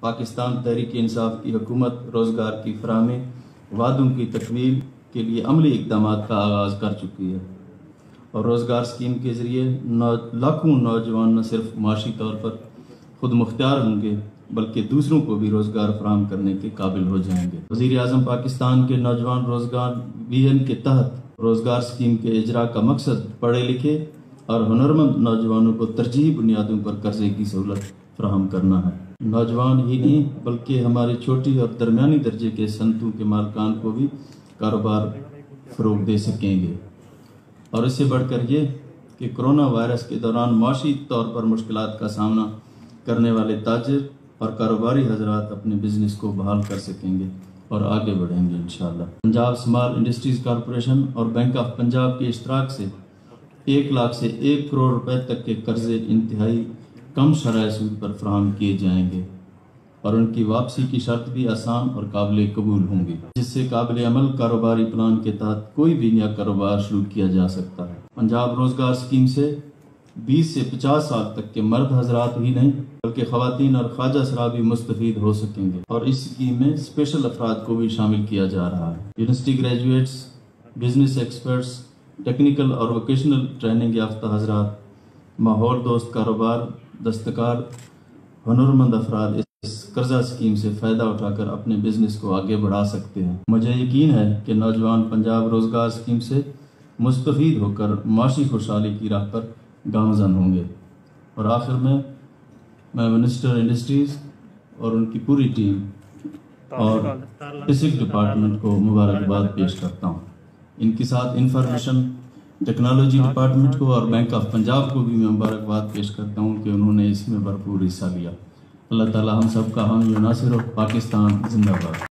پاکستان تحریک انصاف کی حکومت روزگار کی فراہمی وعدوں کی تکمیل کے لیے عملی اقدامات کا آغاز کر چکی ہے اور روزگار اسکیم کے ذریعے لاکھوں نوجوان نہ صرف معاشی طور پر خود مختار ہوں گے بلکہ دوسروں کو بھی روزگار فراہم کرنے کے قابل ہو جائیں گے۔ وزیر اعظم پاکستان کے نوجوان روزگار ویژن کے تحت روزگار اسکیم کے اجرا کا مقصد پڑھے لکھے اور ہنرمند نوجوانوں کو ترجیحی بنیادوں پر قرضے کی سہولت فراہم کرنا ہے۔ نوجوان ہی نہیں بلکہ ہمارے چھوٹی اور درمیانی درجے کے صنعتوں کے مالکان کو بھی کاروبار فروغ دے سکیں گے، اور اس سے بڑھ کر یہ کہ کرونا وائرس کے دوران معاشی طور پر مشکلات کا سامنا کرنے والے تاجر اور کاروباری حضرات اپنے بزنس کو بحال کر سکیں گے اور آگے بڑھیں گے انشاءاللہ۔ پنجاب اسمال انڈسٹریز کارپوریشن اور بینک آف پنجاب کے اشتراک سے 1 لاکھ سے 1 کروڑ روپے تک کے قرضے انتہائی کم شرح سود پر فراہم کیے جائیں گے اور ان کی واپسی کی شرط بھی آسان اور قابل قبول ہوں گی، جس سے قابل عمل کاروباری پلان کے تحت کوئی بھی نیا کاروبار شروع کیا جا سکتا ہے۔ پنجاب روزگار اسکیم سے 20 سے 50 سال تک کے مرد حضرات ہی نہیں بلکہ خواتین اور خواجہ سرا بھی مستفید ہو سکیں گے، اور اس اسکیم میں اسپیشل افراد کو بھی شامل کیا جا رہا ہے۔ University graduates, business experts, technical اور ووکیشنل ٹریننگ یافتہ حضرات، ماحول دوست کاروبار، دستکار، ہنرمند افراد اس قرضہ اسکیم سے فائدہ اٹھا کر اپنے بزنس کو آگے بڑھا سکتے ہیں۔ مجھے یقین ہے کہ نوجوان پنجاب روزگار اسکیم سے مستفید ہو کر معاشی خوشحالی کی راہ پر گامزن ہوں گے۔ اور آخر میں منسٹر انڈسٹریز اور ان کی پوری ٹیم اور فزکس ڈپارٹمنٹ کو مبارکباد پیش کرتا ہوں۔ ان کے ساتھ انفارمیشن ٹیکنالوجی ڈپارٹمنٹ کو اور بینک آف پنجاب کو بھی میں مبارکباد پیش کرتا ہوں کہ انہوں نے اس میں بھرپور حصہ لیا۔ اللہ تعالی ہم سب کا حامی و ناصر ہو۔ پاکستان زندہ باد۔